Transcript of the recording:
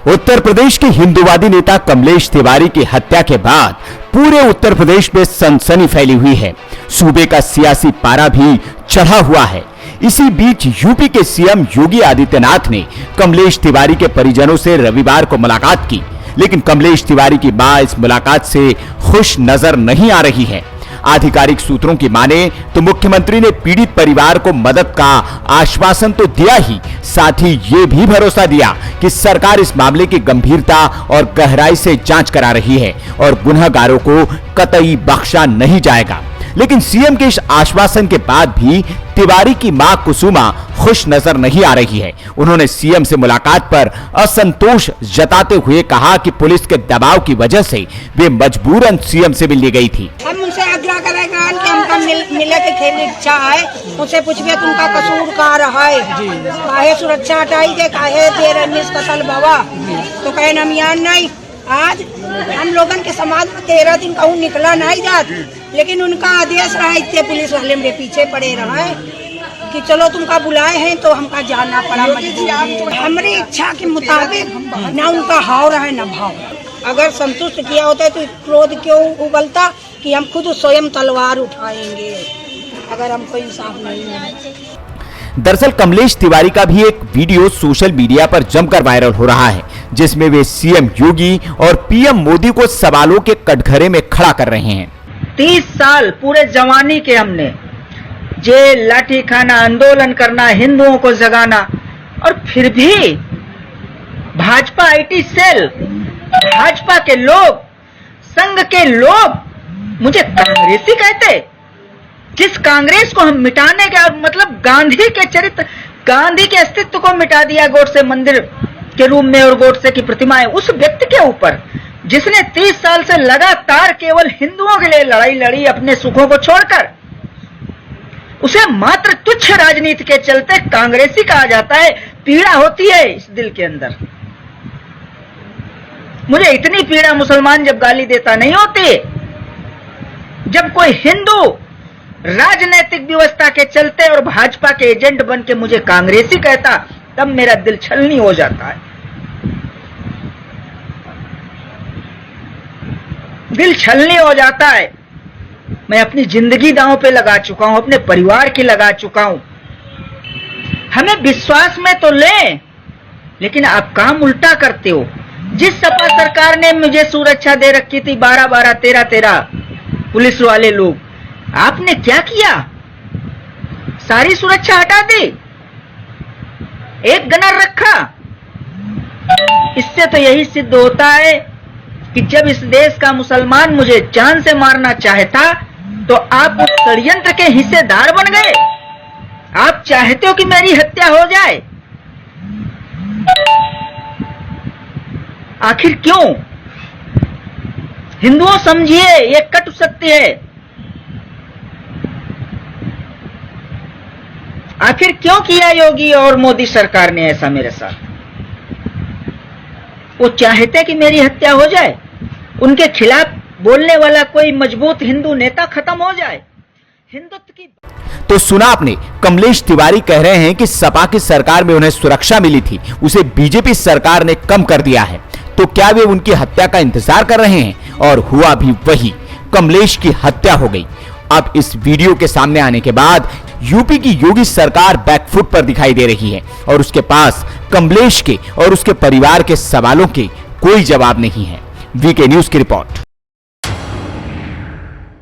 उत्तर प्रदेश के हिंदूवादी नेता कमलेश तिवारी की हत्या के बाद पूरे उत्तर प्रदेश में सनसनी फैली हुई है। सूबे का सियासी पारा भी चढ़ा हुआ है। इसी बीच यूपी के सीएम योगी आदित्यनाथ ने कमलेश तिवारी के परिजनों से रविवार को मुलाकात की, लेकिन कमलेश तिवारी की मां इस मुलाकात से खुश नजर नहीं आ रही है। आधिकारिक सूत्रों की माने तो मुख्यमंत्री ने पीड़ित परिवार को मदद का आश्वासन तो दिया ही, साथ ही ये भी भरोसा दिया कि सरकार इस मामले की गंभीरता और गहराई से जांच करा रही है और गुनहगारों को कतई बख्शा नहीं जाएगा। लेकिन सीएम के इस आश्वासन के बाद भी तिवारी की मां कुसुमा खुश नजर नहीं आ रही है। उन्होंने सीएम से मुलाकात पर असंतोष जताते हुए कहा कि पुलिस के दबाव की वजह से वे मजबूरन सीएम से मिलने गई थी। हम उनसे आग्रह करेंगे कि हमका मिले के खेल इच्छा है, उनसे पूछिए कि उनका कसूर कहाँ रहा है, काहे सुरक्षा हटाई के, काहे तेरे मिस कसल बाबा, तो कहे नमियान नहीं। आज हम लोगन के समाज में 13 दिन कहूँ निकला नहीं जात, लेकिन उनका आदेश रहा, इतने पुलिस वाले मेरे पीछे पड़े रहे कि चलो तुमका बुलाए हैं तो हमका जाना पड़ा मजबूरी। हमारी इच्छा के मुताबिक ना उनका हाव रहा न भाव। अगर संतुष्ट किया होता तो क्रोध क्यों उगलता कि हम खुद स्वयं तलवार उठाएंगे अगर हमको इंसाफ नहीं है। दरअसल कमलेश तिवारी का भी एक वीडियो सोशल मीडिया पर जमकर वायरल हो रहा है, जिसमें वे सीएम योगी और पीएम मोदी को सवालों के कटघरे में खड़ा कर रहे हैं। 30 साल पूरे जवानी के हमने जेल, लाठी खाना, आंदोलन करना, हिंदुओं को जगाना, और फिर भी भाजपा आईटी सेल, भाजपा के लोग, संघ के लोग मुझे कांग्रेसी कहते। जिस कांग्रेस को हम मिटाने का मतलब गांधी के चरित्र, गांधी के अस्तित्व को मिटा दिया गोडसे मंदिर के रूप में और गोडसे की प्रतिमाएं, उस व्यक्ति के ऊपर जिसने 30 साल से लगातार केवल हिंदुओं के लिए लड़ाई लड़ी अपने सुखों को छोड़कर, उसे मात्र तुच्छ राजनीति के चलते कांग्रेसी कहा जाता है। पीड़ा होती है इस दिल के अंदर। मुझे इतनी पीड़ा मुसलमान जब गाली देता नहीं होती, जब कोई हिंदू राजनीतिक व्यवस्था के चलते और भाजपा के एजेंट बन के मुझे कांग्रेसी कहता, तब मेरा दिल छलनी हो जाता है। दिल छलनी हो जाता है। मैं अपनी जिंदगी दांव पे लगा चुका हूं, अपने परिवार की लगा चुका हूं। हमें विश्वास में तो ले, लेकिन आप काम उल्टा करते हो। जिस सपा सरकार ने मुझे सुरक्षा दे रखी थी 12-12, 13-13 पुलिस वाले लोग, आपने क्या किया? सारी सुरक्षा हटा दी, एक गनर रखा। इससे तो यही सिद्ध होता है कि जब इस देश का मुसलमान मुझे जान से मारना चाहता तो आप उस षड्यंत्र के हिस्सेदार बन गए। आप चाहते हो कि मेरी हत्या हो जाए। आखिर क्यों? हिंदुओं समझिए, ये कट सत्य है। आखिर क्यों किया योगी और मोदी सरकार ने ऐसा मेरे साथ? वो चाहते कि मेरी हत्या हो जाए, उनके खिलाफ बोलने वाला कोई मजबूत हिंदू नेता खत्म हो जाए। हिंदुत्व की तो सुना आपने, कमलेश तिवारी कह रहे हैं कि सपा की सरकार में उन्हें सुरक्षा मिली थी, उसे बीजेपी सरकार ने कम कर दिया है। तो क्या वे उनकी हत्या का इंतजार कर रहे हैं? और हुआ भी वही, कमलेश की हत्या हो गई। अब इस वीडियो के सामने आने के बाद यूपी की योगी सरकार बैकफुट पर दिखाई दे रही है और उसके पास कमलेश के और उसके परिवार के सवालों के कोई जवाब नहीं है। वीके न्यूज की रिपोर्ट।